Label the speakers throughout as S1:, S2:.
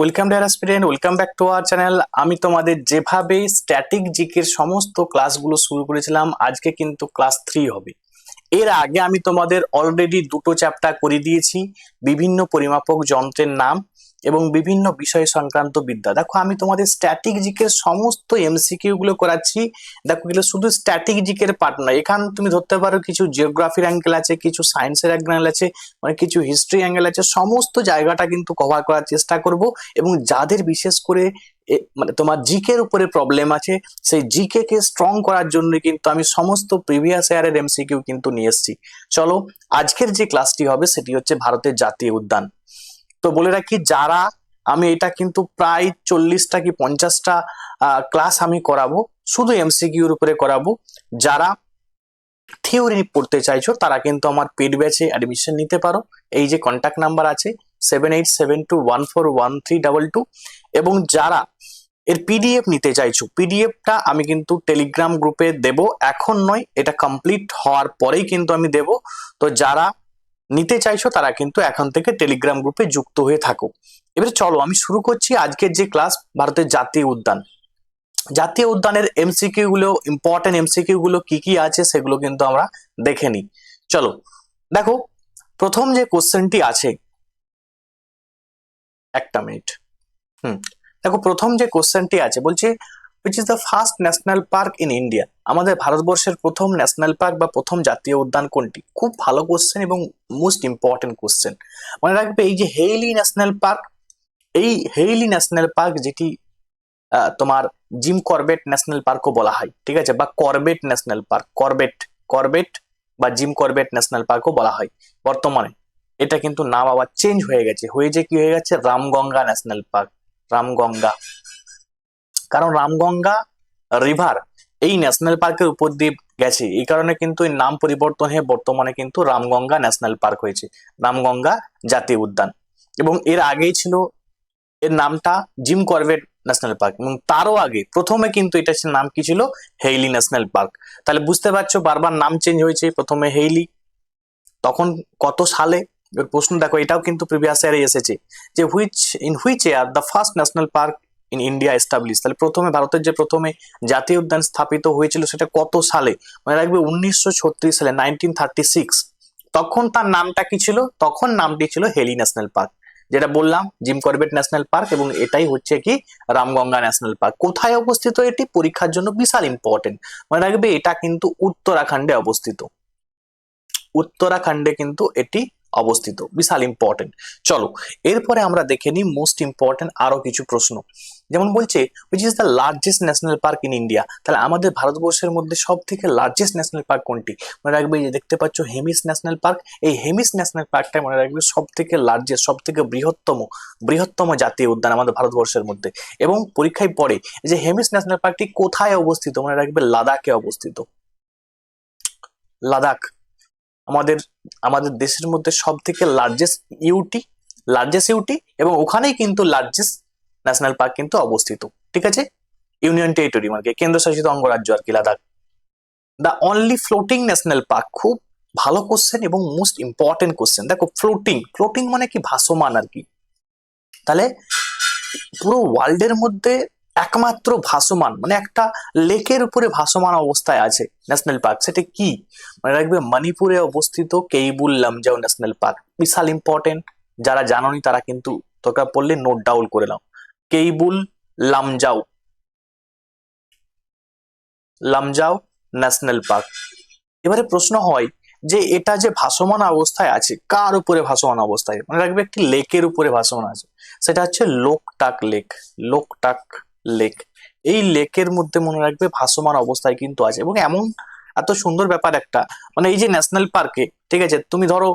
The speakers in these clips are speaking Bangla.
S1: Welcome dear student, welcome back to our channel. আমি তোমাদের যেভাবে স্ট্যাটিক জিকের সমস্ত ক্লাসগুলো শুরু করেছিলাম, আজকে কিন্তু ক্লাস 3 হবে। এর আগে আমি তোমাদের অলরেডি দুটো চ্যাপ্টার করে দিয়েছি, বিভিন্ন পরিমাপক যন্ত্রের নাম এবং বিভিন্ন বিষয় সংক্রান্ত বিদ্যা। দেখো, আমি তোমাদের স্ট্যাটিক জিকের সমস্ত এমসিকিউ গুলো করাচ্ছি। দেখো, এগুলো শুধু স্ট্যাটিক জিকের পার্ট নয়, এখানে তুমি ধরতে পারো কিছু জিওগ্রাফির অ্যাঙ্গেল আছে, কিছু সায়েন্সের অ্যাঙ্গেল আছে, মানে কিছু হিস্ট্রি অ্যাঙ্গেল আছে। সমস্ত জায়গাটা কিন্তু কভার করার চেষ্টা করব। এবং যাদের বিশেষ করে মানে তোমার জিকের উপরে প্রবলেম আছে, সেই জিকে কে স্ট্রং করার জন্য কিন্তু আমি সমস্ত প্রিভিয়াস ইয়ারের এমসিকিউ কিন্তু নিয়ে এসেছি। চলো, আজকের যে ক্লাসটি হবে সেটি হচ্ছে ভারতের জাতীয় উদ্যান। তো বলে রাখি, যারা আমি এটা কিন্তু প্রায় 40টা কি 50টা ক্লাস আমি করাবো, শুধু এমসিকিউর উপরে করাবো। যারা থিওরি পড়তে চাইছো তারা কিন্তু আমার পেড ব্যাচে অ্যাডমিশন নিতে পারো। এই যে কন্ট্যাক্ট নাম্বার আছে 7872141322। এবং যারা এর পিডিএফ নিতে চাইছো, পিডিএফটা আমি কিন্তু টেলিগ্রাম গ্রুপে দেব, এখন নয়, এটা কমপ্লিট হওয়ার পরেই কিন্তু আমি দেব। তো যারা নিতে চাইছো তারা কিন্তু এখন থেকে টেলিগ্রাম গ্রুপে যুক্ত হয়ে থাকো। এবারে চলো আমি শুরু করছি আজকের যে ক্লাস, ভারতের জাতীয় উদ্যান। জাতীয় উদ্যানের এমসিকিউ গুলো, ইম্পর্টেন্ট এমসিকিউ গুলো কি কি আছে সেগুলো কিন্তু আমরা দেখে নিই। চলো দেখো, প্রথম যে কোশ্চেনটি আছে, একটা মিনিট। দেখো, প্রথম যে কোশ্চেনটি আছে বলছে, which is the first national park in India? আমাদের ভারতবর্ষের প্রথম ন্যাশনাল পার্ক বা প্রথম জাতীয় উদ্যান কোনটি? খুব ভালো কোশ্চেন এবং মোস্ট ইম্পর্টেন্ট কোশ্চেন। মনে রাখবে, এই যে হেইলি ন্যাশনাল পার্ক, এই হেইলি ন্যাশনাল পার্ক যেটি তোমার জিম করবেট ন্যাশনাল পার্কও বলা হয়, ঠিক আছে, বা Corbett national park, Corbett Corbett বা জিম করবেট ন্যাশনাল পার্কও বলা হয়। বর্তমানে এটা কিন্তু নাম আবার চেঞ্জ হয়ে গেছে, কি হয়ে গেছে, রামগঙ্গা ন্যাশনাল পার্ক। রামগঙ্গা, কারণ রামগঙ্গা রিভার এই ন্যাশনাল পার্কের উপর দিয়ে গেছে, এই কারণে কিন্তু এর নাম পরিবর্তন হয়ে বর্তমানে কিন্তু রামগঙ্গা ন্যাশনাল পার্ক হয়েছে, রামগঙ্গা জাতীয় উদ্যান। এবং এর আগেই ছিল, এর নামটা জিম করবেট ন্যাশনাল পার্ক, এবং তারও আগে প্রথমে কিন্তু এটা নাম কি ছিল, হেইলি ন্যাশনাল পার্ক। তাহলে বুঝতে পারছো, বারবার নাম চেঞ্জ হয়েছে, প্রথমে হেইলি, তখন কত সালে। এর প্রশ্ন দেখো, এটাও কিন্তু প্রিভিয়াস ইয়ারে এসেছে, যে which year the first national park in India establish. তাহলে প্রথমে ভারতের যে প্রথমে জাতীয় উদ্যান স্থাপিত হয়েছিল সেটা কত সালে? মনে রাখবে 1936 সালে, 1936। তখন তার নামটা কি ছিল? তখন নামটি ছিল হেলি ন্যাশনাল পার্ক, যেটা বললাম জিম করবেট ন্যাশনাল পার্ক, এবং এটাই হচ্ছে কি রামগঙ্গা ন্যাশনাল পার্ক। কোথায় অবস্থিত এটি? পরীক্ষার জন্য বিশাল ইম্পর্টেন্ট। মনে রাখবে, এটা কিন্তু উত্তরাখণ্ডে অবস্থিত, উত্তরাখণ্ডে কিন্তু এটি অবস্থিত, বিশাল ইম্পর্টেন্ট। চলো এরপরে আমরা দেখে নিই মোস্ট ইম্পর্টেন্ট আরো কিছু প্রশ্ন। যেমন বলছে, which is the largest national park in India. তাহলে আমাদের ভারতবর্ষের মধ্যে সব থেকে লার্জেস্ট ন্যাশনাল পার্ক কোনটি? মনে রাখবে, এই যে দেখতে পাচ্ছ হেমিস ন্যাশনাল পার্ক, এই হেমিস ন্যাশনাল পার্কটা মনে রাখবে সব থেকে লার্জেস্ট, সব থেকে বৃহত্তম জাতীয় উদ্যান আমাদের ভারতবর্ষের মধ্যে। এবং পরীক্ষায় পড়ে যে হেমিস ন্যাশনাল পার্কটি কোথায় অবস্থিত? মনে রাখবে লাদাখে অবস্থিত, লাদাখ আমাদের আমাদের দেশের মধ্যে সব থেকে লার্জেস্ট ইউটি, এবং ওখানেই কিন্তু লার্জেস্ট ন্যাশনাল পার্ক কিন্তু অবস্থিত, ঠিক আছে, ইউনিয়ন টেরিটরি মানে কেন্দ্রশাসিত অঙ্গরাজ্য আর কি, Ladakh. The only floating national park, খুব ভালো কোশ্চেন এবং মোস্ট ইম্পর্টেন্ট কোশ্চেন। দেখো, ফ্লোটিং মানে কি? ভাসমান আর কি। তাহলে পুরো ওয়ার্ল্ডের মধ্যে একমাত্র ভাসমান, মানে একটা লেকের উপরে ভাসমান অবস্থায় আছে ন্যাশনাল পার্ক, সেটা কি? মনে রাখবে, মণিপুরে অবস্থিত কেইবুল লামজাও ন্যাশনাল পার্ক, বিশাল ইম্পর্টেন্ট। যারা জানোনি তারা কিন্তু দরকার পড়লে নোট ডাউন করে নাও, কেইবুল লামজাও লামজাও ন্যাশনাল পার্ক। এবারে প্রশ্ন হয় যে এটা যে ভাসমান অবস্থায় আছে, কার উপরে ভাসমান অবস্থায়? মনে রাখবে, একটি লেকের উপরে ভাসমান আছে, সেটা হচ্ছে লোকটাক লেক। লোকটাক লেক, এই লেকের মধ্যে মনে রাখবে ভাসমান অবস্থায় কিন্তু আছে। এবং এমন এত সুন্দর ব্যাপার একটা, মানে এই যে ন্যাশনাল পার্কে, ঠিক আছে, তুমি ধরো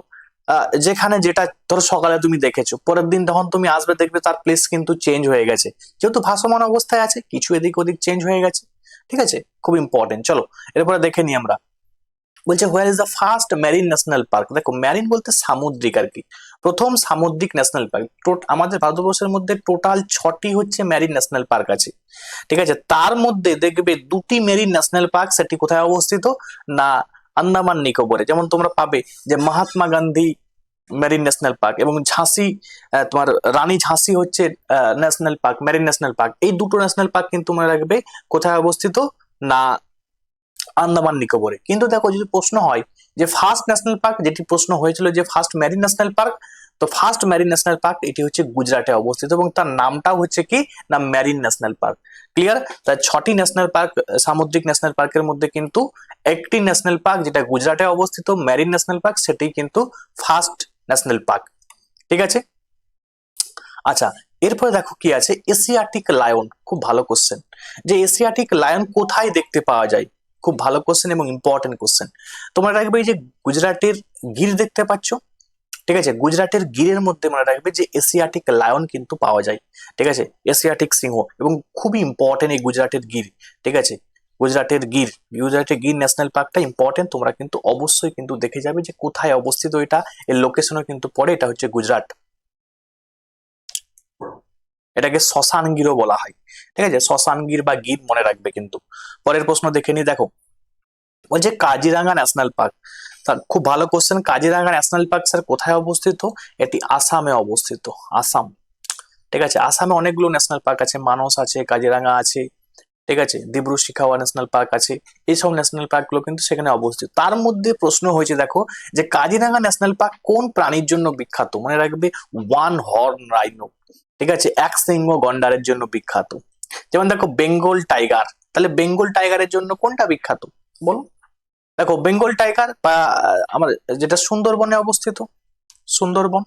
S1: যেখানে যেটা ধরো সকালে তুমি দেখেছো, পরের দিন যখন তুমি আসবে দেখবে তার প্লেস কিন্তু চেঞ্জ হয়ে গেছে, যেহেতু ভাসমান অবস্থায় আছে, কিছু এদিক ওদিক চেঞ্জ হয়ে গেছে, ঠিক আছে, খুব ইম্পর্টেন্ট। চলো এরপরে দেখে নিই আমরা। বলছে, where is the first marine national park. দেখো, মেরিন বলতে সামুদ্রিক আর কি, প্রথম সামুদ্রিক ন্যাশনাল পার্ক। আমাদের ভারতবর্ষের মধ্যে টোটাল 6টি হচ্ছে মেরিন ন্যাশনাল পার্ক আছে, ঠিক আছে। তার মধ্যে দেখবে 2টি মেরিন ন্যাশনাল পার্ক, সেটি কোথায় অবস্থিত না, আন্দামান নিকোবরে। যেমন তোমরা পাবে যে Mahatma Gandhi marine national park, এবং ঝাঁসি তোমার রানী ঝাঁসি হচ্ছে national park, marine national park. এই দুটো ন্যাশনাল পার্ক কিন্তু মনে রাখবে কোথায় অবস্থিত না আন্দামান নিকোবরে। কিন্তু দেখো যদি প্রশ্ন হয় যে ফার্স্ট ন্যাশনাল পার্ক, যেটি প্রশ্ন হয়েছিল যে ফার্স্ট মেরিন ন্যাশনাল পার্ক, তো ফার্স্ট মেরিন ন্যাশনাল পার্ক এটি হচ্ছে গুজরাটে অবস্থিত এবং তার নামটাও হচ্ছে কি না মেরিন ন্যাশনাল পার্ক। ক্লিয়ার? তাই 6টি ন্যাশনাল পার্ক, সামুদ্রিক ন্যাশনাল পার্কের মধ্যে কিন্তু একটি ন্যাশনাল পার্ক যেটা গুজরাটে অবস্থিত মেরিন ন্যাশনাল পার্ক, সেটাই কিন্তু ফার্স্ট ন্যাশনাল পার্ক। ঠিক আছে? আচ্ছা, এরপরে দেখো কি আছে, এশিয়াটিক লায়ন। খুব ভালো কোশ্চেন, যে এশিয়াটিক লায়ন কোথায় দেখতে পাওয়া যায়। খুব ভালো কোশ্চেন এবং ইম্পর্টেন্ট কোশ্চেন। তোমরা রাখবে এই যে গুজরাটের গির দেখতে পাচ্ছ, ঠিক আছে, গুজরাটের গিরের মধ্যে মনে রাখবে যে এশিয়াটিক লায়ন কিন্তু পাওয়া যায়। ঠিক আছে, এশিয়াটিক সিংহ, এবং খুবই ইম্পর্টেন্ট এই গুজরাটের গির। ঠিক আছে, গুজরাটের গির ন্যাশনাল পার্কটা ইম্পর্টেন্ট, তোমরা কিন্তু অবশ্যই কিন্তু দেখে যাবে যে কোথায় অবস্থিত এটা, এর লোকেশনও কিন্তু পড়ে, এটা হচ্ছে গুজরাট। এটাকে শ্মশানগিরও বলা হয়। ঠিক আছে, শ্মশানগির বা গির মনে রাখবে কিন্তু। পরের প্রশ্ন দেখে নি, দেখো বলছে কাজিরাঙ্গা ন্যাশনাল পার্ক। খুব ভালো question, Kaziranga national park sir কোথায় অবস্থিত? এটি আসামে অবস্থিত, আসাম। ঠিক আছে, আসামে অনেকগুলো ন্যাশনাল পার্ক আছে, মানস আছে, কাজিরাঙ্গা আছে, ঠিক আছে, দিব্রু শিখাওয়া ন্যাশনাল পার্ক আছে। এইসব ন্যাশনাল পার্ক গুলো কিন্তু সেখানে অবস্থিত। তার মধ্যে প্রশ্ন হয়েছে দেখো যে কাজিরাঙ্গা ন্যাশনাল পার্ক কোন প্রাণীর জন্য বিখ্যাত? মনে রাখবে ওয়ান হর্ন রাইনো। ঠিক আছে, এক সিংহ গন্ডারের জন্য বিখ্যাত। যেমন দেখো বেঙ্গল টাইগার, তাহলে বেঙ্গল টাইগারের জন্য কোনটা বিখ্যাত বলো? দেখো বেঙ্গল টাইগার বা আমার যেটা সুন্দরবনে অবস্থিত, সুন্দরবন।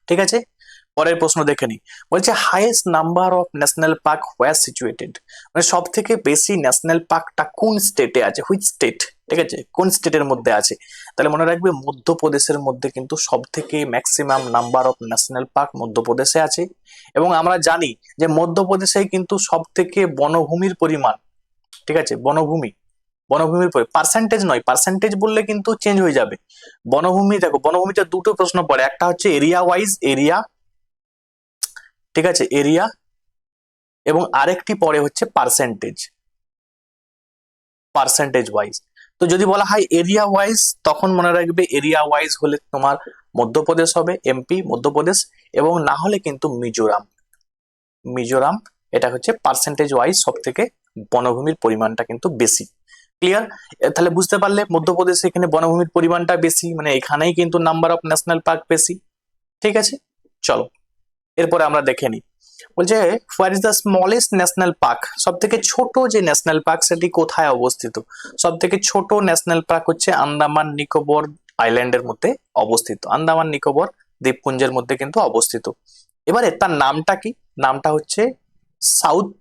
S1: ঠিক আছে, পরের প্রশ্ন দেখে নি, বলছে highest number of national park were situated, মানে সব থেকে বেশি ন্যাশনাল পার্কটা কোন স্টেটে আছে, হুইচ স্টেট? ঠিক আছে, কোন স্টেটের মধ্যে আছে? তাহলে মনে রাখবে মধ্যপ্রদেশের মধ্যে কিন্তু সব থেকে maximum number of national park মধ্যপ্রদেশে আছে। এবং আমরা জানি যে মধ্যপ্রদেশে কিন্তু সব থেকে বনভূমির পরিমাণ, ঠিক আছে, বনভূমির পার্সেন্টেজ নয়, পার্সেন্টেজ বললে কিন্তু চেঞ্জ হয়ে যাবে। বনভূমি, দেখো বনভূমিতে দুটো প্রশ্ন পড়ে, একটা হচ্ছে এরিয়া ওয়াইজ, এরিয়া, ঠিক আছে, এরিয়া, এবং আরেকটি পরে হচ্ছে পার্সেন্টেজ, পার্সেন্টেজ ওয়াইজ। তো যদি বলা হয় এরিয়া ওয়াইজ, তখন মনে রাখবে এরিয়া ওয়াইজ হলে তোমার মধ্যপ্রদেশ হবে, এমপি মধ্যপ্রদেশ, এবং না হলে কিন্তু মিজোরাম, মিজোরাম। এটা হচ্ছে পার্সেন্টেজ ওয়াইজ সব থেকে বনভূমির পরিমাণটা কিন্তু বেশি। ক্লিয়ার? তাহলে বুঝতে পারলে মধ্যপ্রদেশে এখানে বনভূমির পরিমাণটা বেশি, মানে এখানেই কিন্তু নাম্বার অফ ন্যাশনাল পার্ক বেশি। ঠিক আছে, চলো এরপরে আমরা দেখে নিই। বলছে where is the smallest national park, সব থেকে ছোট যে ন্যাশনাল পার্ক সেটি কোথায় অবস্থিত? সব থেকে ছোট ন্যাশনাল পার্ক হচ্ছে আন্দামান নিকোবর আইল্যান্ডের মধ্যে অবস্থিত, আন্দামান নিকোবর দ্বীপপুঞ্জের মধ্যে কিন্তু অবস্থিত। এবারে তার নামটা কি? নামটা হচ্ছে south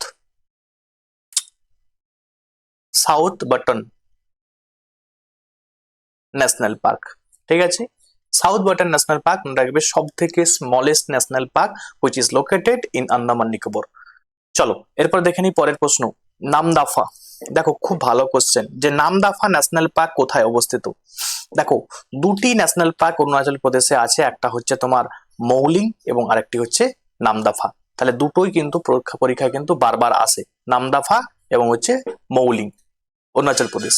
S1: south button national park. ঠিক আছে, সাউথ বাটন ন্যাশনাল পার্ক মনে রাখবে সব থেকে smallest national park which is located in Andaman Nicobar. চলো এরপর দেখে নিই পরের প্রশ্ন, নামদাফা। দেখো খুব ভালো কোশ্চেন, যে নামদাফা ন্যাশনাল পার্ক কোথায় অবস্থিত? দেখো দুটি ন্যাশনাল পার্ক অরুণাচল প্রদেশে আছে, একটা হচ্ছে তোমার মৌলিং এবং আরেকটি হচ্ছে নামদাফা। তাহলে দুটোই কিন্তু পরীক্ষায় কিন্তু বারবার আসে, নামদাফা এবং হচ্ছে মৌলিং, অরুণাচল প্রদেশ।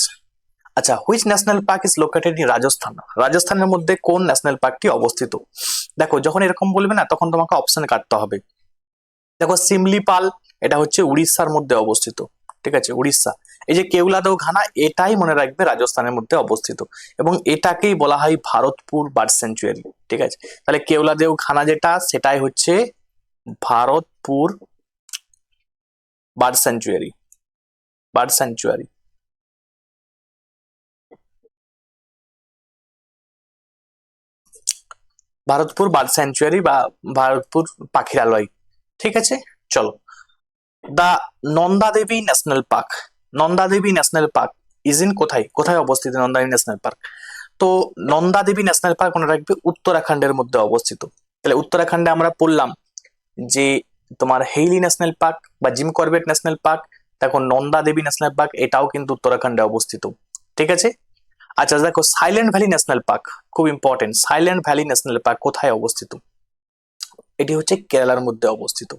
S1: আচ্ছা, which national park is located in Rajasthan, রাজস্থানের মধ্যে কোন ন্যাশনাল পার্কটি অবস্থিত? দেখো যখন এরকম বলবে না তখন তোমাকে অপশন কাটতে হবে। দেখো সিমলিপাল, এটা হচ্ছে উড়িষ্যার মধ্যে অবস্থিত। ঠিক আছে, উড়িষ্যা। এই যে কেওলাদেও ঘানা, এটাই মনে রাখবে রাজস্থানের মধ্যে অবস্থিত, এবং এটাকেই বলা হয় ভারতপুর বার্ড স্যাঞ্চুয়ারি। ঠিক আছে, তাহলে কেওলাদেও ঘানা যেটা, সেটাই হচ্ছে Bharatpur bird sanctuary, bird sanctuary. Bharatpur bird sanctuary বা ভারতপুর পাখিরালয়। ঠিক আছে, চলো the Nanda Devi national park, Nanda Devi national park is in কোথায়, কোথায় অবস্থিত নন্দা দেবী ন্যাশনাল পার্ক? তো নন্দা দেবী ন্যাশনাল পার্ক মনে রাখবে উত্তরাখণ্ডের মধ্যে অবস্থিত। তাহলে উত্তরাখণ্ডে আমরা পড়লাম যে তোমার হেইলি ন্যাশনাল পার্ক বা জিম করবেট ন্যাশনাল পার্ক, দেখো নন্দা দেবী ন্যাশনাল পার্ক এটাও কিন্তু উত্তরাখণ্ডে অবস্থিত। ঠিক আছে, আচ্ছা দেখো সাইলেন্ট ভ্যালি ন্যাশনাল পার্ক, খুব important, silent valley national park কোথায় অবস্থিত? এটি হচ্ছে কেরালার মধ্যে অবস্থিত।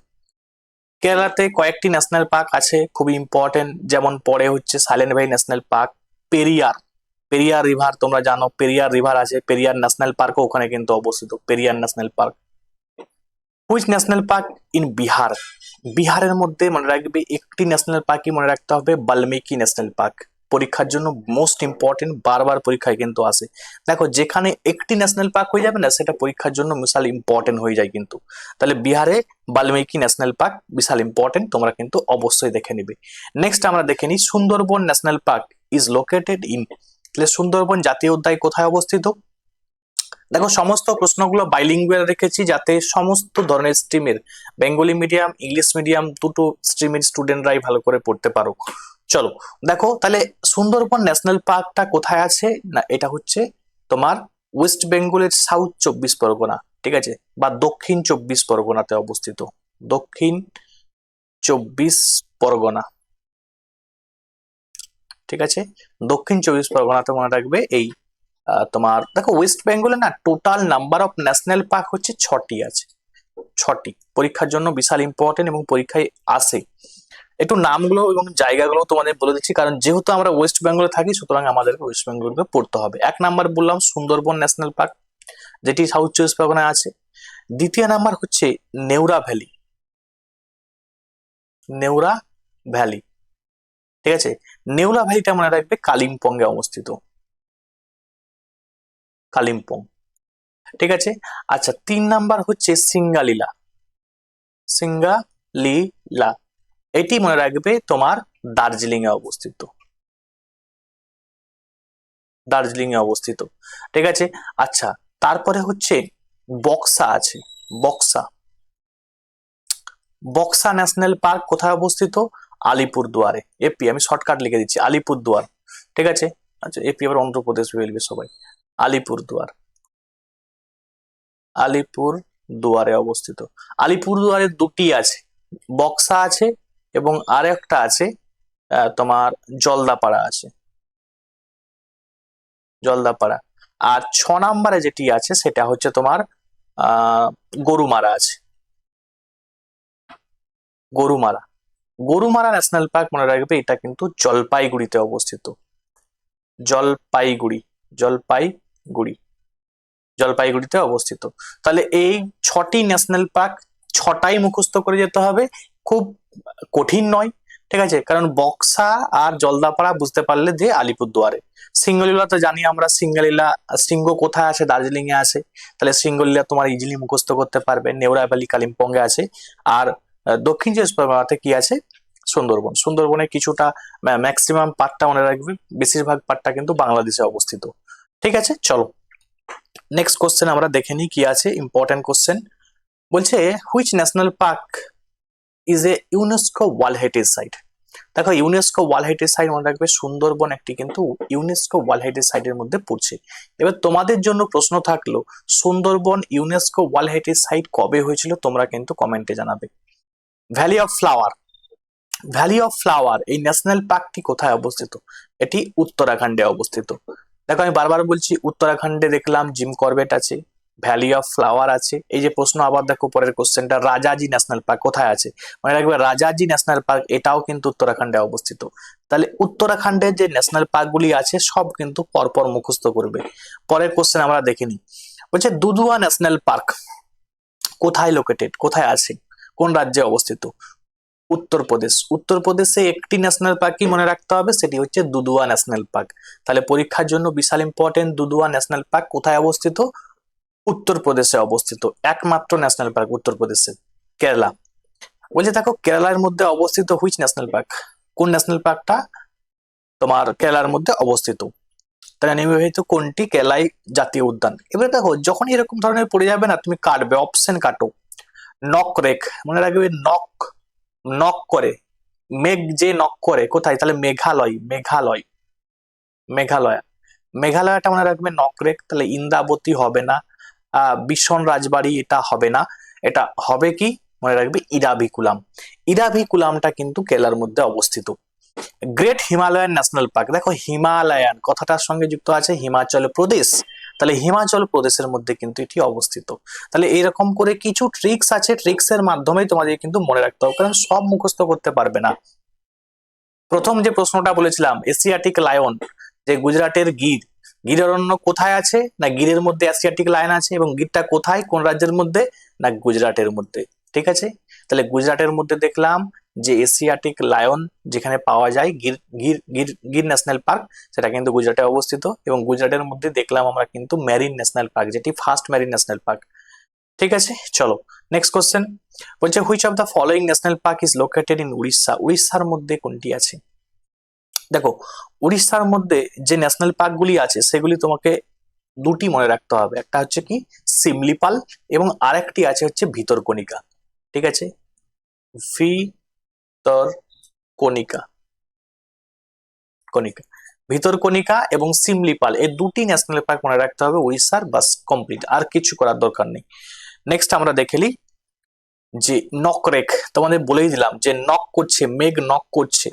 S1: কেরালাতে কয়েকটি ন্যাশনাল পার্ক আছে খুবই ইম্পর্টেন্ট, যেমন পরে হচ্ছে silent valley national park, Periyar, Periyar river তোমরা জানো, পেরিয়ার রিভার আছে, পেরিয়ার ন্যাশনাল পার্কও ওখানে কিন্তু অবস্থিত, Periyar national park. Which national park in Bihar, বিহারের মধ্যে মনে রাখবে একটি ন্যাশনাল পার্কই মনে রাখতে হবে, বাল্মীকি ন্যাশনাল পার্ক। পরীক্ষার জন্য মোস্ট ইম্পর্টেন্ট, বারবার পরীক্ষায় কিন্তু আসে। দেখো যেখানে একটি ন্যাশনাল পার্ক হয়ে যাবে না, সেটা পরীক্ষার জন্য বিশাল ইম্পর্টেন্ট হয়ে যায় কিন্তু। তাহলে বিহারে বাল্মীকি ন্যাশনাল পার্ক বিশাল ইম্পর্টেন্ট, তোমরা কিন্তু অবশ্যই দেখে নিবে। নেক্সট আমরা দেখে নিই, Sundarban national park is located in, তাহলে সুন্দরবন জাতীয় উদ্যান কোথায় অবস্থিত? দেখো সমস্ত প্রশ্নগুলো বাইলিঙ্গুয়াল রেখেছি, যাতে সমস্ত ধরনের স্ট্রিমের, বেঙ্গলি মিডিয়াম ইংলিশ মিডিয়াম দুটো স্ট্রিমের স্টুডেন্টরাই ভালো করে পড়তে পারো। চলো দেখো তাহলে সুন্দরবন ন্যাশনাল পার্কটা কোথায় আছে না, এটা হচ্ছে তোমার ওয়েস্ট বেঙ্গলের সাউথ 24 পরগনা, ঠিক আছে, বা দক্ষিণ 24 পরগনাতে অবস্থিত, দক্ষিণ 24 পরগনা, ঠিক আছে, দক্ষিণ 24 পরগনাতে মনে রাখবে। এই তোমার দেখো ওয়েস্ট বেঙ্গলে না total number of national park হচ্ছে 6টি আছে, 6টি, পরীক্ষার জন্য বিশাল ইম্পর্টেন্ট এবং পরীক্ষায় আসে। একটু নামগুলো এবং জায়গাগুলো তোমাদের বলে দিচ্ছি, কারণ যেহেতু আমরা ওয়েস্ট বেঙ্গলে থাকি, সুতরাং আমাদেরকে ওয়েস্ট বেঙ্গলকে পড়তে হবে। 1 নাম্বার বললাম সুন্দরবন ন্যাশনাল পার্ক, যেটি সাউথ 24 পরগনায় আছে। দ্বিতীয় নাম্বার হচ্ছে নেউরা ভ্যালি, নেউরা ভ্যালি, ঠিক আছে, নেউরা ভ্যালিটা মনে রাখবে কালিম্পং এ অবস্থিত, কালিম্পং, ঠিক আছে। আচ্ছা 3 নাম্বার হচ্ছে সিঙ্গালীলা, সিঙ্গালীলা, এটি মনে রাখবে তোমার দার্জিলিং এ অবস্থিত, দার্জিলিং এ অবস্থিত, ঠিক আছে। আচ্ছা তারপরে হচ্ছে বক্সা আছে, বক্সা, বক্সা ন্যাশনাল পার্ক কোথায় অবস্থিত? আলিপুরদুয়ারে, এপি, আমি শর্টকাট লিখে দিচ্ছি আলিপুরদুয়ার, ঠিক আছে। আচ্ছা এপি আবার অন্ধ্রপ্রদেশ বলবে সবাই, আলিপুরদুয়ার, আলিপুর দুয়ারে অবস্থিত। আলিপুরদুয়ারে দুটি আছে, বক্সা আছে এবং আর একটা আছে তোমার জলদাপাড়া আছে, জলদাপাড়া। আর 6 নাম্বারে যেটি আছে সেটা হচ্ছে তোমার গরুমারা আছে, গরুমারা, গরুমারা ন্যাশনাল পার্ক মনে রাখবে এটা কিন্তু জলপাইগুড়িতে অবস্থিত, জলপাইগুড়ি, জলপাইগুড়ি, জলপাইগুড়িতে অবস্থিত। তাহলে এই 6টি ন্যাশনাল পার্ক, 6টাই মুখস্থ করে যেতে হবে, খুব কঠিন নয়, ঠিক আছে, কারণ বক্সা আর জলদাপাড়া বুঝতে পারলে যে আলিপুরদুয়ারে। সিঙ্গলীলা তো জানি আমরা, সিঙ্গলীলা শৃঙ্গ কোথায় আছে? দার্জিলিং এ আছে, তাহলে সিঙ্গলীলা তোমার ইজিলি মুখস্থ করতে পারবে, নেওরা ভ্যালি কালিম্পং এ আছে। আর দক্ষিণ 24 পরগনাতে কি আছে? সুন্দরবন, সুন্দরবনের কিছুটা ম্যাক্সিমাম পার্টটা মনে রাখবে, বেশিরভাগ পার্টটা কিন্তু বাংলাদেশে অবস্থিত, ঠিক আছে। চলো নেক্সট কোশ্চেন আমরা দেখে নিই কি আছে, ইম্পর্টেন্ট কোশ্চেন। বলছে which national park is a UNESCO world heritage site. দেখো ইউনেস্কো ওয়ার্ল্ড হেরিটেজ সাইট মনে রাখবে, সুন্দরবন একটি কিন্তু ইউনেস্কো ওয়ার্ল্ড হেরিটেজ সাইটের মধ্যে পড়ছে। এবার তোমাদের জন্য প্রশ্ন থাকলো, Sundarban UNESCO world heritage site কবে হয়েছিল? তোমরা কিন্তু কমেন্টে জানাবে। Valley of flower, valley of flower এই ন্যাশনাল পার্কটি কোথায় অবস্থিত? এটি উত্তরাখণ্ডে অবস্থিত। দেখো আমি বারবার বলছি, উত্তরাখণ্ডে দেখলাম জিম করবেট আছে, ভ্যালি অফ ফ্লাওয়ার আছে। এই যে প্রশ্ন আবার দেখো পরের কোশ্চেনটা, রাজাজি ন্যাশনাল পার্ক কোথায় আছে? মনে রাখবে রাজাজি ন্যাশনাল পার্ক এটাও কিন্তু উত্তরাখণ্ডে অবস্থিত। তাহলে উত্তরাখণ্ডের যে ন্যাশনাল পার্কগুলি আছে সব কিন্তু পরপর মুখস্থ করবে। পরের কোশ্চেন আমরা দেখে নিই, বলছে দুধুয়া ন্যাশনাল পার্ক কোথায় লোকেটেড, কোথায় আছে, কোন রাজ্যে অবস্থিত? উত্তরপ্রদেশ, উত্তরপ্রদেশে একটি ন্যাশনাল পার্কই মনে রাখতে হবে, সেটি হচ্ছে দুধুয়া ন্যাশনাল পার্ক। তাহলে পরীক্ষার জন্য বিশাল ইম্পর্টেন্ট, দুধুয়া ন্যাশনাল পার্ক কোথায় অবস্থিত? উত্তরপ্রদেশে অবস্থিত, একমাত্র ন্যাশনাল পার্ক উত্তরপ্রদেশে। কেরালা, বলছে দেখো কেরালার মধ্যে অবস্থিত হুইচ ন্যাশনাল পার্ক, কোন ন্যাশনাল পার্কটা তোমার কেরালার মধ্যে অবস্থিত? তাহলে নির্বাহিত কোনটি কেরালাই জাতীয় উদ্যান। এবারে দেখো যখন এরকম ধরনের পড়ে যাবে না, তুমি কাটবে, অপশন কাটো। নক রেক মনে রাখবে, নক, নক করে, মেঘ যে নক করে কোথায়? তাহলে মেঘালয়, মেঘালয়, মেঘালয়, মেঘালয়টা মনে রাখবে নক রেক। তাহলে ইন্দ্রাবতী হবে না, বিশন রাজবাড়ি এটা হবে না, এটা হবে কি মনে রাখবে ইরাভিকুলাম। ইরাভিকুলামটা কিন্তু কেরালার মধ্যে অবস্থিত। গ্রেট হিমালয়ান ন্যাশনাল পার্ক, দেখো হিমালয়ান কথাটার সঙ্গে যুক্ত আছে হিমাচল প্রদেশ, তাহলে হিমাচল প্রদেশের মধ্যে কিন্তু এটি অবস্থিত। তাহলে এইরকম করে কিছু ট্রিক্স আছে, ট্রিক্স এর মাধ্যমে তোমাদের কিন্তু মনে রাখতে হবে, কারণ সব মুখস্থ করতে পারবে না। প্রথম যে প্রশ্নটা বলেছিলাম এশিয়াটিক লায়ন, যে গুজরাটের গির, গির অরণ্য কোথায় আছে না গিরের মধ্যে এশিয়াটিক লায়ন আছে, এবং গিরটা কোথায় কোন রাজ্যের মধ্যে না গুজরাটের মধ্যে। ঠিক আছে, তাহলে গুজরাটের মধ্যে দেখলাম যে এশিয়াটিক লায়ন যেখানে পাওয়া যায়, গির গির গির গির ন্যাশনাল পার্ক, সেটা কিন্তু গুজরাটে অবস্থিত। এবং গুজরাটের মধ্যে দেখলাম আমরা কিন্তু মেরিন ন্যাশনাল পার্ক, যেটি ফার্স্ট মেরিন ন্যাশনাল পার্ক। ঠিক আছে, চলো নেক্সট কোশ্চেন। বলছে which of the following national park is located in Orissa, উড়িষ্যার মধ্যে কোনটি আছে। দেখো, উড়িষ্যার মধ্যে যে ন্যাশনাল পার্ক গুলি আছে সেগুলি তোমাকে দুটি মনে রাখতে হবে, একটা হচ্ছে কি সিমলিপাল, এবং আরেকটি আছে হচ্ছে ভিতরকণিকা। ঠিক আছে, ভিতরকণিকা, কণিকা, ভিতরকণিকা এবং সিমলিপাল, এই দুটি ন্যাশনাল পার্ক মনে রাখতে হবে উড়িষ্যার, বাস কমপ্লিট, আর কিছু করার দরকার নেই। নেক্সট আমরা দেখে নিই যে নকরেক, তোমাদের বলেই দিলাম যে নক করছে, মেঘ নক করছে,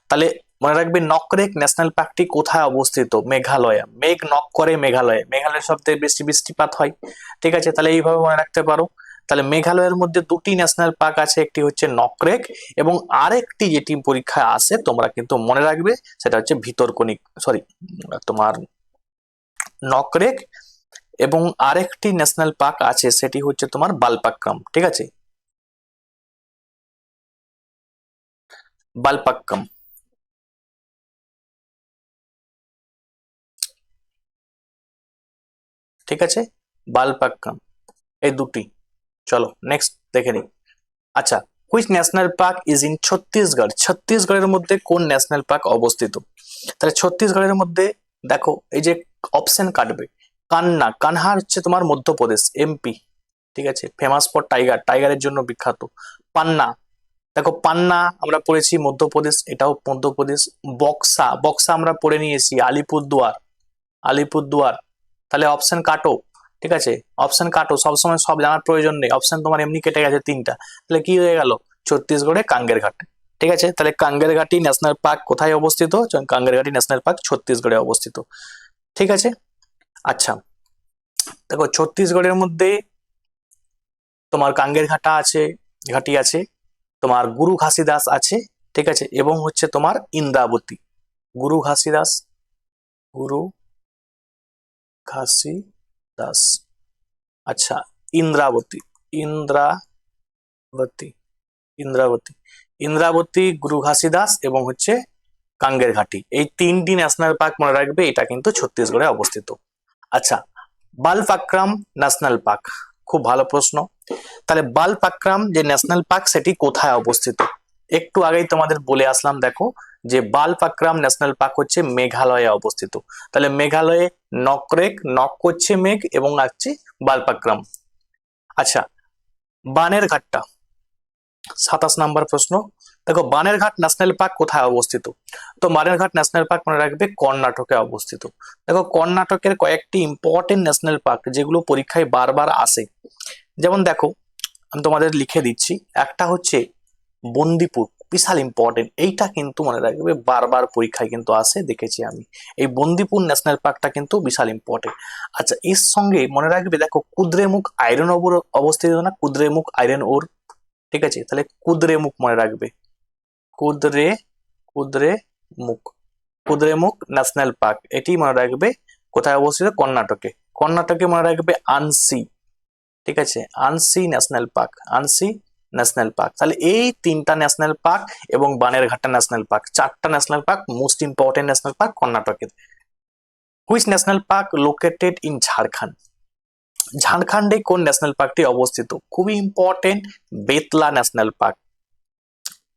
S1: তাহলে মনে রাখবে নকরেক ন্যাশনাল পার্কটি কোথায় অবস্থিত, মেঘালয়। মেঘ নক করে মেঘালয়ে, মেঘালয়ের সবথেকে বেশি বৃষ্টিপাত হয়। ঠিক আছে, তাহলে এইভাবে মনে রাখতে পারো। তাহলে মেঘালয়ের মধ্যে দুটি ন্যাশনাল পার্ক আছে, একটি হচ্ছে নকরেক, এবং আরেকটি যেটি পরীক্ষায় আসে তোমরা কিন্তু মনে রাখবে সেটা হচ্ছে ভিতরকণিক, সরি তোমার নকরেক, এবং আরেকটি ন্যাশনাল পার্ক আছে সেটি হচ্ছে তোমার বালপাক্রাম। ঠিক আছে, বালপাক্কাম। ঠিক আছে, বালপাক্কাম, এই দুটি। চলো নেক্সট দেখে নিই। আচ্ছা, which national park is in Chhattisgarh, ছত্তিশগড়ের মধ্যে কোন ন্যাশনাল পার্ক অবস্থিত। তাহলে ছত্তিশগড়ের মধ্যে দেখো এই যে অপশন কাটবে, কান্না, কানহার হচ্ছে তোমার মধ্যপ্রদেশ, এমপি। ঠিক আছে, ফেমাস ফর টাইগার, টাইগারের জন্য বিখ্যাত। পান্না, দেখো পান্না আমরা পড়েছি মধ্যপ্রদেশ, এটাও মধ্যপ্রদেশ। বক্সা, বক্সা আমরা পড়ে নিয়েছি আলিপুরদুয়ার, আলিপুরদুয়ার। তাহলে অপশন কাটো। ঠিক আছে, অপশন কাটো, সবসময় সব জানার প্রয়োজন নেই, অপশন তোমার এমনি কেটে গেছে তিনটা, তাহলে কি হয়ে গেল ছত্তিশগড়ে কাঙ্গের ঘাট। ঠিক আছে, তাহলে কাঙ্গের ঘাটি ন্যাশনাল পার্ক কোথায় অবস্থিত, কাঙ্গের ঘাটি ন্যাশনাল পার্ক ছত্তিশগড়ে অবস্থিত। ঠিক আছে, আচ্ছা দেখো ছত্তিশগড়ের মধ্যে তোমার কাঙ্গের ঘাটা আছে, ঘাটি আছে, তোমার গুরু ঘাসিদাস আছে। ঠিক আছে, এবং হচ্ছে তোমার ইন্দ্রাবতী, গুরু ঘাসিদাস, গুরু ঘাসি দাস। আচ্ছা, ইন্দ্রাবতী, ইন্দ্রাবতী, ইন্দ্রাবতী, ইন্দ্রাবতী, গুরু ঘাসিদাস এবং হচ্ছে কাঙ্গের ঘাটি, এই তিনটি ন্যাশনাল পার্ক মনে রাখবে, এটা কিন্তু ছত্তিশগড়ে অবস্থিত। আচ্ছা, বালপাক্রাম ন্যাশনাল পার্ক, খুব ভালো প্রশ্ন। তাহলে বালপাক্রাম যে ন্যাশনাল পার্ক সেটি কোথায় অবস্থিত, একটু আগেই তোমাদের বলে আসলাম, দেখো যে বালপাক্রাম ন্যাশনাল পার্ক হচ্ছে মেঘালয়ে অবস্থিত। তাহলে মেঘালয়ে নকরেক, নক করছে মেঘ, এবং আছে বালপাক্রাম। আচ্ছা, বানের ঘাটটা 27 নম্বর প্রশ্ন। দেখো বানেরঘাট ন্যাশনাল পার্ক কোথায় অবস্থিত, তো বানেরঘাট ন্যাশনাল পার্ক মনে রাখবে কর্ণাটকে অবস্থিত। দেখো কর্ণাটকের কয়েকটি ইম্পর্টেন্ট ন্যাশনাল পার্ক যেগুলো পরীক্ষায় বারবার আসে, যেমন দেখো আমি তোমাদের লিখে দিচ্ছি, একটা হচ্ছে বন্দিপুর, বিশাল ইম্পর্টেন্ট, এইটা কিন্তু মনে রাখবে, বারবার পরীক্ষায় কিন্তু আসে, দেখেছি আমি। এই বন্দিপুর ন্যাশনাল পার্কটা কিন্তু বিশাল ইম্পর্টেন্ট। আচ্ছা, এর সঙ্গে মনে রাখবে দেখো কুদ্রেমুখ আয়রন ওর অবস্থিত না, কুদ্রেমুখ আয়রন ওর। ঠিক আছে, তাহলে কুদ্রেমুখ মনে রাখবে, কুদ্রে কুদ্রে মুখ, কুদ্রেমুখ ন্যাশনাল পার্ক, এটি মনে রাখবে কোথায় অবস্থিত, কর্ণাটকে। কর্ণাটকে মনে রাখবে আনসি। ঠিক আছে, Anshi national park, Anshi national park. তাহলে এই তিনটা ন্যাশনাল পার্ক এবং বানেরঘাটা ন্যাশনাল পার্ক, চারটা national park, most important national park কর্ণাটকের। Which national park located in Jharkhand, ঝাড়খণ্ডে কোন ন্যাশনাল পার্কটি অবস্থিত, খুবই ইম্পর্টেন্ট, বেতলা ন্যাশনাল পার্ক।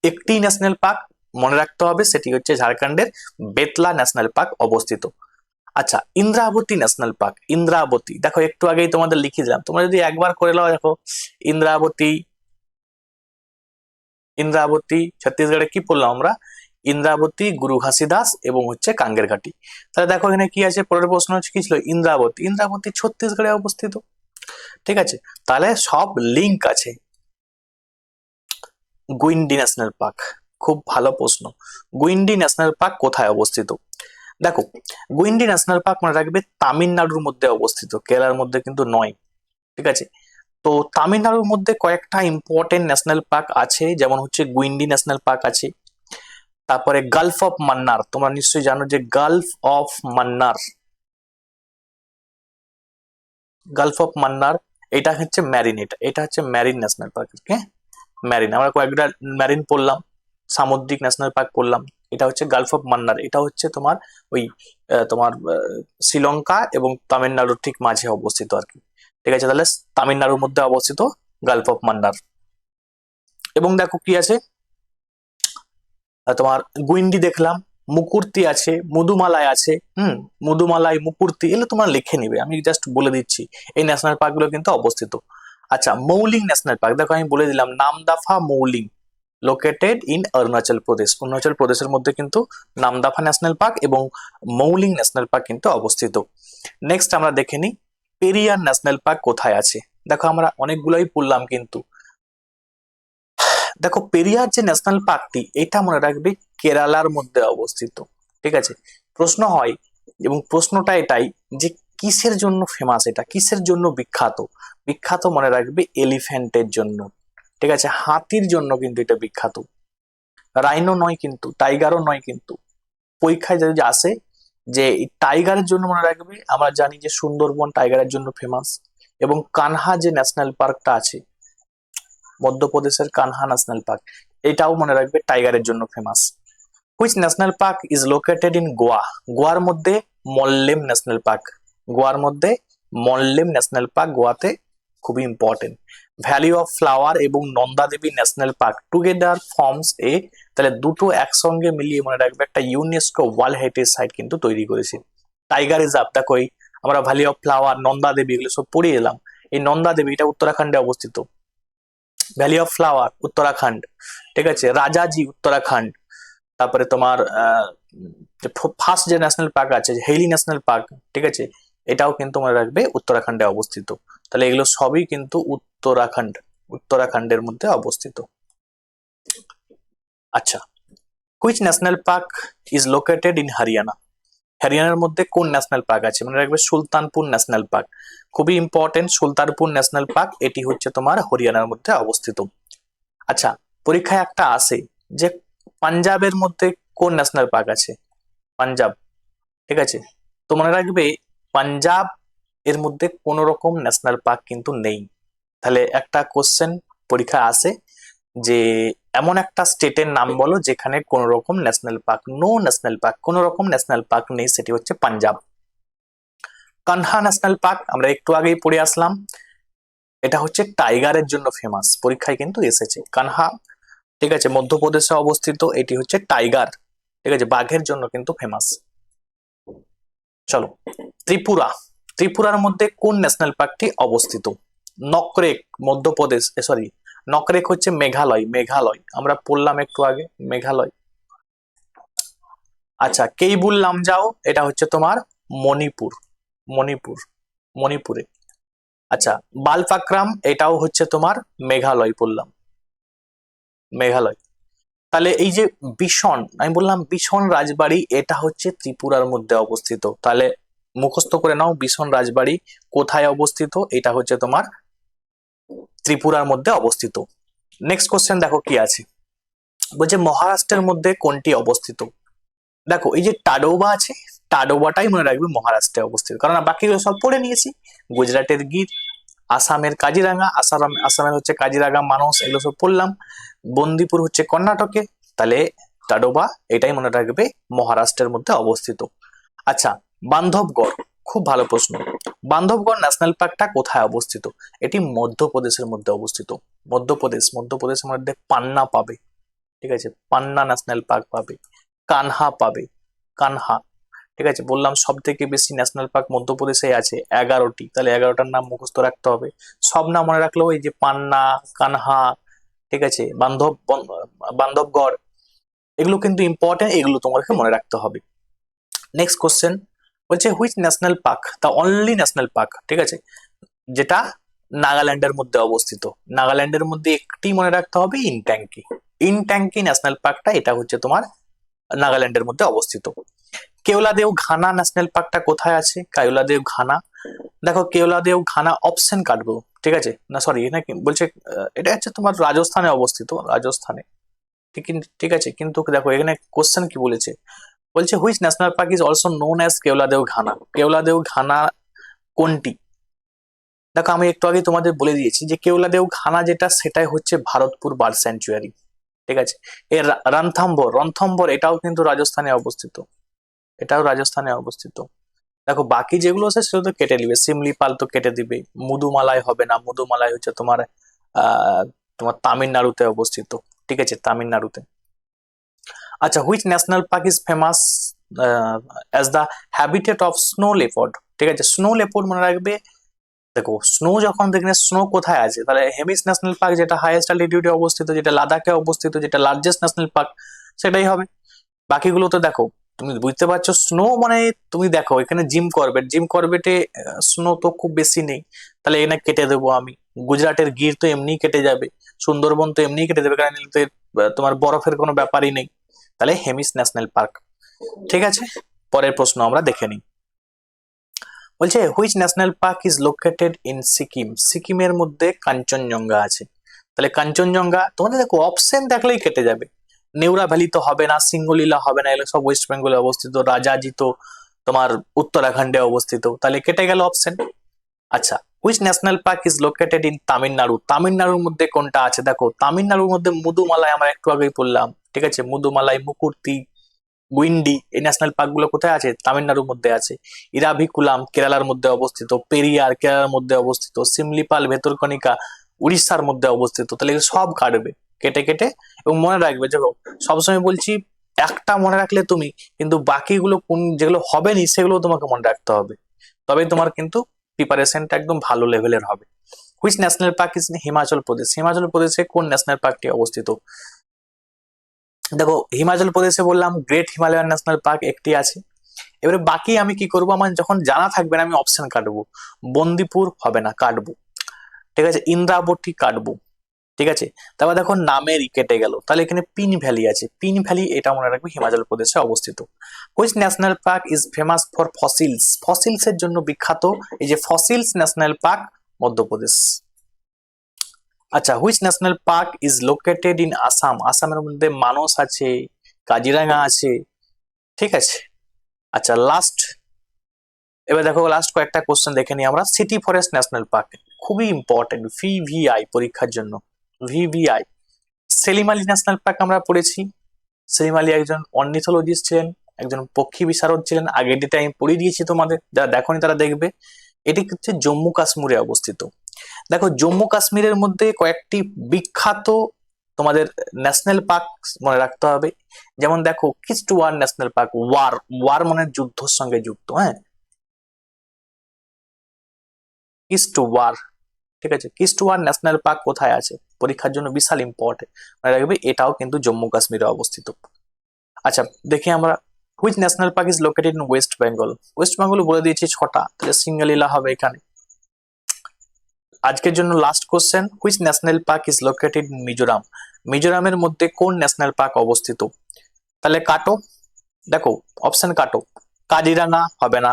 S1: একটি ন্যাশনাল পার্ক মনে রাখতে হবে, সেটি হচ্ছে ঝাড়খণ্ডের বেতলা ন্যাশনাল পার্ক অবস্থিত। আচ্ছা, ইন্দ্রাবতী ন্যাশনাল পার্ক, ইন্দ্রাবতী দেখো একটু আগেই তোমাদের লিখে দিলাম, তোমরা যদি একবার করে নাও, দেখো ইন্দ্রাবতী, ইন্দ্রাবতী ছত্তিশগড়ে কি বললাম আমরা, ইন্দ্রাবতী, গুরু ঘাসিদাস এবং হচ্ছে কাঙ্গের ঘাটি। তাহলে দেখো এখানে কি আছে, পরের প্রশ্ন হচ্ছে কি ছিল, ইন্দ্রাবতী, ইন্দ্রাবতী ছত্তিশগড়ে অবস্থিত। ঠিক আছে, তাহলে সব লিঙ্ক আছে। গুইন্ডি ন্যাশনাল পার্ক, খুব ভালো প্রশ্ন, গুইন্ডি ন্যাশনাল পার্ক কোথায় অবস্থিত। দেখো গুইন্ডি ন্যাশনাল পার্ক মনে রাখবে তামিলনাড়ুর মধ্যে অবস্থিত, কেরালার মধ্যে কিন্তু নয়। ঠিক আছে, তো তামিলনাড়ুর মধ্যে কয়েকটা ইম্পর্টেন্ট ন্যাশনাল পার্ক আছে, যেমন হচ্ছে গুইন্ডি ন্যাশনাল পার্ক আছে, তারপরে গালফ অফ মান্নার, তোমরা নিশ্চয়ই জানো যে gulf of Mannar, gulf of Mannar এটা হচ্ছে ম্যারিন, এটা হচ্ছে marine national park. Okay, marine আমরা কয়েকটা ম্যারিন পড়লাম, সামুদ্রিক ন্যাশনাল পার্ক পড়লাম। এটা হচ্ছে গালফ অফ মান্নার, এটা হচ্ছে তোমার ওই তোমার শ্রীলঙ্কা এবং তামিলনাড়ুর ঠিক মাঝে অবস্থিত আর কি। ঠিক আছে, তাহলে তামিলনাড়ুর মধ্যে অবস্থিত গালফ অফ মান্নার। এবং দেখো কি আছে, তোমার গুইন্ডি দেখলাম, মুকুর্তি আছে, মুদুমালাই আছে, মুদুমালাই, মুকুর্তি, এগুলো তোমরা লিখে নিবে, আমি জাস্ট বলে দিচ্ছি এই ন্যাশনাল পার্ক গুলো কিন্তু অবস্থিত। আচ্ছা, মৌলিং ন্যাশনাল পার্ক, দেখো আমি বলে দিলাম নামদাফা মৌলিং, লোকেটেড ইন অরুণাচল প্রদেশ, অরুণাচল প্রদেশের মধ্যে কিন্তু নামদাফা ন্যাশনাল পার্ক এবং মৌলিং ন্যাশনাল পার্ক কিন্তু অবস্থিত। নেক্সট আমরা দেখে নিই পেরিয়ার ন্যাশনাল পার্ক কোথায় আছে। দেখো আমরা অনেকগুলোই পড়লাম, কিন্তু দেখো পেরিয়ার যে ন্যাশনাল পার্কটি, এটা মনে রাখবে কেরালার মধ্যে অবস্থিত। ঠিক আছে, প্রশ্ন হয় এবং প্রশ্নটা এটাই যে কিসের জন্য ফেমাস, এটা কিসের জন্য বিখ্যাত। বিখ্যাত মনে রাখবে এলিফ্যান্টের জন্য। ঠিক আছে, হাতির জন্য কিন্তু এটা বিখ্যাত, রাইনো নয় কিন্তু, টাইগারও নয় কিন্তু। পরীক্ষায় যদি আসে যে টাইগারের জন্য মনে রাখবে, আমরা জানি যে সুন্দরবন টাইগারের জন্য ফেমাস, এবং কানহা যে ন্যাশনাল পার্কটা আছে, মধ্যপ্রদেশের কানহা ন্যাশনাল পার্ক, এটাও মনে রাখবে টাইগারের জন্য famous. Which national park is located in Goa, গোয়ার মধ্যে মল্লেম ন্যাশনাল পার্ক, গোয়ার মধ্যে মল্লেম ন্যাশনাল পার্ক গোয়াতে খুবই ইম্পর্টেন্ট। ভ্যালি অফ ফ্লাওয়ার এবং Nanda Devi national park together forms এ, তাহলে দুটো একসঙ্গে মিলিয়ে মনে রাখবে একটা ইউনেস্কো ওয়ার্ল্ড হেরিটেজ সাইট কিন্তু তৈরি করেছে। টাইগার রিজার্ভ, দেখো আমরা valley of flower, Nanda Devi, এগুলো সব পড়িয়ে এলাম। এই নন্দা দেবী এটা উত্তরাখণ্ডে অবস্থিত, ভ্যালি অফ ফ্লাওয়ার উত্তরাখণ্ড। ঠিক আছে, রাজাজি উত্তরাখণ্ড। তারপরে তোমার ফার্স্ট যে ন্যাশনাল পার্ক আছে হেইলি ন্যাশনাল পার্ক, ঠিক আছে, এটাও কিন্তু মনে রাখবে উত্তরাখণ্ডে অবস্থিত। তাহলে এগুলো সবই কিন্তু উত্তরাখণ্ড, উত্তরাখণ্ডের মধ্যে অবস্থিত। আচ্ছা, which national park is located in Haryana, হরিয়ানার মধ্যে কোন ন্যাশনাল পার্ক আছে, মনে রাখবে সুলতানপুর ন্যাশনাল পার্ক, খুবই ইম্পর্টেন্ট সুলতানপুর ন্যাশনাল পার্ক, এটি হচ্ছে তোমার হরিয়ানার মধ্যে অবস্থিত। আচ্ছা, পরীক্ষায় একটা আসে যে পাঞ্জাবের মধ্যে কোন ন্যাশনাল পার্ক আছে, পাঞ্জাব। ঠিক আছে, তো মনে রাখবে পাঞ্জাব এর মধ্যে কোন রকম ন্যাশনাল পার্ক কিন্তু নেই। তাহলে একটা কোশ্চেন পরীক্ষা আসে যে এমন একটা স্টেটের নাম বলো যেখানে কোন রকম national park, no national park, কোন রকম ন্যাশনাল পার্ক নেই, সেটি হচ্ছে পাঞ্জাব। কানহা ন্যাশনাল পার্ক আমরা একটু আগেই পড়ে আসলাম, এটা হচ্ছে টাইগারের জন্য ফেমাস, পরীক্ষায় কিন্তু এসেছে কানহা। ঠিক আছে, মধ্যপ্রদেশে অবস্থিত, এটি হচ্ছে টাইগার, ঠিক আছে, বাঘের জন্য কিন্তু ফেমাস। চলো, ত্রিপুরা, ত্রিপুরার মধ্যে কোন ন্যাশনাল পার্কটি অবস্থিত, নকরেক মধ্যপ্রদেশ, সরি নকরেক হচ্ছে মেঘালয়, মেঘালয় আমরা পড়লাম একটু আগে, মেঘালয়। আচ্ছা, কেইবুল লামজাও এটা হচ্ছে তোমার মণিপুর, মণিপুর, মণিপুরে। আচ্ছা, বালফাক্রাম এটাও হচ্ছে তোমার মেঘালয় পড়লাম, মেঘালয়। তাহলে এই যে বিশন, আমি বললাম বিশন রাজবাড়ি, এটা হচ্ছে ত্রিপুরার মধ্যে অবস্থিত। তাহলে মুখস্থ করে নাও বিশন রাজবাড়ি কোথায় অবস্থিত, এটা হচ্ছে তোমার ত্রিপুরার মধ্যে অবস্থিত। নেক্সট কোশ্চেন দেখো কি আছে, বলছে মহারাষ্ট্রের মধ্যে কোনটি অবস্থিত। দেখো এই যে টাডোবা আছে, টাডোবাটাই মনে রাখবে মহারাষ্ট্রে অবস্থিত, কারণ বাকিগুলো সব পড়ে নিয়েছি। গুজরাটের গির, আসামের কাজিরাঙ্গা, আসামের হচ্ছে কাজিরাঙ্গা মানস, এগুলো সব পড়লাম। বন্দিপুর হচ্ছে কর্ণাটকে, তাহলে টাডোবা এটাই মনে রাখবে মহারাষ্ট্রের মধ্যে অবস্থিত। আচ্ছা, বান্ধবগড়, খুব ভালো প্রশ্ন, বান্ধবগড় ন্যাশনাল পার্কটা কোথায় অবস্থিত, এটি মধ্যপ্রদেশের মধ্যে অবস্থিত। মধ্যপ্রদেশ, মধ্যপ্রদেশের মধ্যে পান্না পাবে, ঠিক আছে, পান্না ন্যাশনাল পার্ক পাবে, কানহা পাবে, কানহা। ঠিক আছে, বললাম সব থেকে বেশি ন্যাশনাল পার্ক মধ্যপ্রদেশে আছে 11টি, তাহলে 11টার নাম মুখস্থ রাখতে হবে। সব নাম মনে রাখলেও এই যে পান্না, কানহা, ঠিক আছে, বান্ধবগড়, এগুলো কিন্তু ইম্পর্টেন্ট, এগুলো তোমাকে মনে রাখতে হবে। নেক্সট কোশ্চেন বলছে which national park the only national park, ঠিক আছে, যেটা নাগাল্যান্ডের মধ্যে অবস্থিত। নাগাল্যান্ডের মধ্যে একটি মনে রাখতে হবে ইনট্যাঙ্কি, ইনট্যাঙ্কি ন্যাশনাল পার্কটা এটা হচ্ছে তোমার নাগাল্যান্ডের মধ্যে অবস্থিত। কেওলাদেও ঘানা ন্যাশনাল পার্কটা কোথায় আছে, কেওলাদেও ঘানা। দেখো কেওলাদেও ঘানা অপশন কাটবো, ঠিক আছে, না সরি এটা কি বলছে, এটা হচ্ছে তোমার রাজস্থানে অবস্থিত, রাজস্থানে। ঠিক আছে, কিন্তু দেখো এখানে কোশ্চেন কি বলেছে, বলছে which national park is also known as Keoladeo Ghana. Keoladeo Ghana কোনটি? দেখো আমি একটু আগে তোমাদের বলে দিয়েছি যে কেওলাদেও ঘানা যেটা সেটাই হচ্ছে ভারতপুর বার্ড স্যাঞ্চুয়ারি। ঠিক আছে। এর রণথম্বর, রণথম্বর এটাও কিন্তু রাজস্থানে অবস্থিত, এটাও রাজস্থানে অবস্থিত। দেখো বাকি যেগুলো আছে সেগুলো তো কেটে দিবে, সিমলিপাল তো কেটে দিবে, মুদুমালাই হবে না, মুদুমালাই হচ্ছে তোমার তোমার তামিলনাড়ুতে অবস্থিত। ঠিক আছে, তামিলনাড়ুতে। আচ্ছা, which national park is famous as the habitat of snow leopard. ঠিক আছে, স্নো লেপার্ড মনে রাখবে। দেখো স্নো যখন দেখবে, স্নো কোথায় আছে, তাহলে হেমিস ন্যাশনাল পার্ক যেটা হাইয়েস্ট অ্যালটিটিউডে অবস্থিত, যেটা লাদাখে অবস্থিত, যেটা লার্জেস্ট ন্যাশনাল পার্ক, সেটাই হবে। বাকিগুলো তো দেখো, তুমি বুঝতে পারছো স্নো মানে, তুমি দেখো এখানে জিম করবেট, জিম করবেটে স্নো তো খুব বেশি নেই, তাহলে এখানে কেটে দেবো আমি। গুজরাটের গির তো এমনিই কেটে যাবে, সুন্দরবন তো এমনিই কেটে দেবে, কারণ এগুলোতে, তোমার বরফের কোনো ব্যাপারই নেই, তাহলে হেমিস ন্যাশনাল পার্ক। ঠিক আছে, পরের প্রশ্ন আমরা দেখে নিই। বলছে which national park is located in Sikkim. সিকিমের মধ্যে কাঞ্চনজঙ্ঘা আছে, তাহলে কাঞ্চনজঙ্ঘা, তোমাদের দেখো অপশন দেখলেই কেটে যাবে। নেউরা ভ্যালি তো হবে না, সিঙ্গলিলা হবে না, এগুলো সব ওয়েস্ট বেঙ্গলে অবস্থিত। রাজাজি তো তোমার উত্তরাখণ্ডে অবস্থিত, তাহলে কেটে গেল অপশন। আচ্ছা, which national park is located in Tamil Nadu. তামিলনাড়ুর মধ্যে কোনটা আছে, দেখো তামিলনাড়ুর মধ্যে মুদুমালাই, আমরা একটু আগেই বললাম। ঠিক আছে, মুদুমালাই, মুকুর্তি, গুইন্ডি, এই ন্যাশনাল পার্ক গুলো কোথায় আছে, তামিলনাড়ুর মধ্যে আছে। ইরাভিকুলাম কেরালার মধ্যে অবস্থিত, পেরিয়ার কেরালার মধ্যে অবস্থিত, সিমলিপাল ভেতরকণিকা উড়িষ্যার মধ্যে অবস্থিত। তাহলে এগুলো সব কাটবে কেটে কেটে, এবং মনে রাখবে যে সবসময় বলছি একটা মনে রাখলে তুমি, কিন্তু বাকিগুলো কোন যেগুলো হবে নি সেগুলো তোমাকে মনে রাখতে হবে, তবেই তোমার কিন্তু প্রিপারেশনটা একদম ভালো লেভেলের হবে। Which national park is in Himachal Pradesh. Himachal প্রদেশে কোন ন্যাশনাল পার্কটি অবস্থিত? দেখো হিমাচল প্রদেশে বললাম গ্রেট হিমালয়ান ন্যাশনাল পার্ক একটি আছে। এবারে বাকি আমি কি করবো, আমার যখন জানা থাকবে না আমি অপশন কাটবো। বন্দিপুর হবে না, কাটবো। ঠিক আছে, ইন্দ্রাবতী কাটবো। ঠিক আছে, তারপর দেখো নামেরই কেটে গেল, তাহলে এখানে পিন ভ্যালি আছে, পিন ভ্যালি এটা মনে রাখবে হিমাচল প্রদেশে অবস্থিত। Which national park is famous for fossils. Fossils এর জন্য বিখ্যাত, এই যে ফসিলস ন্যাশনাল পার্ক, মধ্যপ্রদেশ। আচ্ছা, which national park is located in Assam. আসামের মধ্যে মানস আছে, কাজিরাঙ্গা আছে। ঠিক আছে। আচ্ছা লাস্ট, এবার দেখো লাস্ট কয়েকটা কোশ্চেন দেখে নিই আমরা। সিটি ফরেস্ট ন্যাশনাল পার্ক খুবই ইম্পর্টেন্ট ভিভিআই পরীক্ষার জন্য। VVI, Salim Ali national park আমরা পড়েছি। সেলিম আলী একজন অর্নিথোলজিস্ট ছিলেন, একজন পক্ষী বিশারদ ছিলেন, আগের দিতে আমি পড়িয়ে দিয়েছি তোমাদের, যারা দেখোনি তারা দেখবে। এটি হচ্ছে জম্মু কাশ্মীরে অবস্থিত। দেখো জম্মু কাশ্মীরের মধ্যে কয়েকটি বিখ্যাত তোমাদের ন্যাশনাল পার্ক মনে রাখতে হবে। যেমন দেখো কিস্টওয়ার ন্যাশনাল পার্ক, ওয়ার, ওয়ার মানে যুদ্ধের সঙ্গে যুক্ত, হ্যাঁ, কিস্টওয়ার। ঠিক আছে, কিস্টওয়ার ন্যাশনাল পার্ক কোথায় আছে, পরীক্ষার জন্য বিশাল ইম্পর্টেন্ট, মনে রাখবে এটাও কিন্তু জম্মু কাশ্মীরে অবস্থিত। আচ্ছা দেখি আমরা, which national park is located in West Bengal. West Bengal বলে দিয়েছি ছটা, তাহলে সিঙ্গলিলা হবে এখানে। আজকের জন্য last question, which national park is located in Mizoram. মিজোরামের মধ্যে কোন ন্যাশনাল পার্ক অবস্থিত? তাহলে কাটো, দেখো অপশন কাটো। কাজিরাঙ্গা হবে না,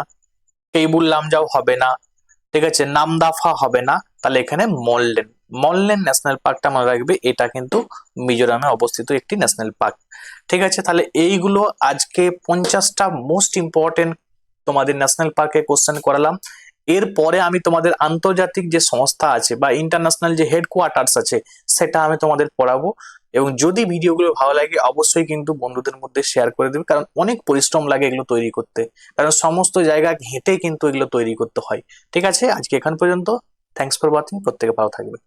S1: কেইবুল লামজাও হবে না, ঠিক আছে, নামদাফা হবে না, তাহলে এখানে মল্লেন, মল্লেন ন্যাশনাল পার্কটা মনে রাখবে, এটা কিন্তু মিজোরামে অবস্থিত একটি ন্যাশনাল পার্ক। ঠিক আছে, তাহলে এইগুলো আজকে 50টা মোস্ট ইম্পর্টেন্ট তোমাদের ন্যাশনাল পার্কে কোশ্চেন করালাম। এরপরে আমি তোমাদের আন্তর্জাতিক যে সংস্থা আছে বা ইন্টারন্যাশনাল যে হেডকোয়ার্টার্স আছে সেটা আমি তোমাদের পড়াবো। এবং যদি ভিডিওগুলো ভালো লাগে অবশ্যই কিন্তু বন্ধুদের মধ্যে শেয়ার করে দেবে, কারণ অনেক পরিশ্রম লাগে এগুলো তৈরি করতে, কারণ সমস্ত জায়গা ঘেঁটে কিন্তু এগুলো তৈরি করতে হয়। ঠিক আছে, আজকে এখান পর্যন্ত। থ্যাংকস ফর ওয়াচিং, প্রত্যেকে ভালো থাকবে।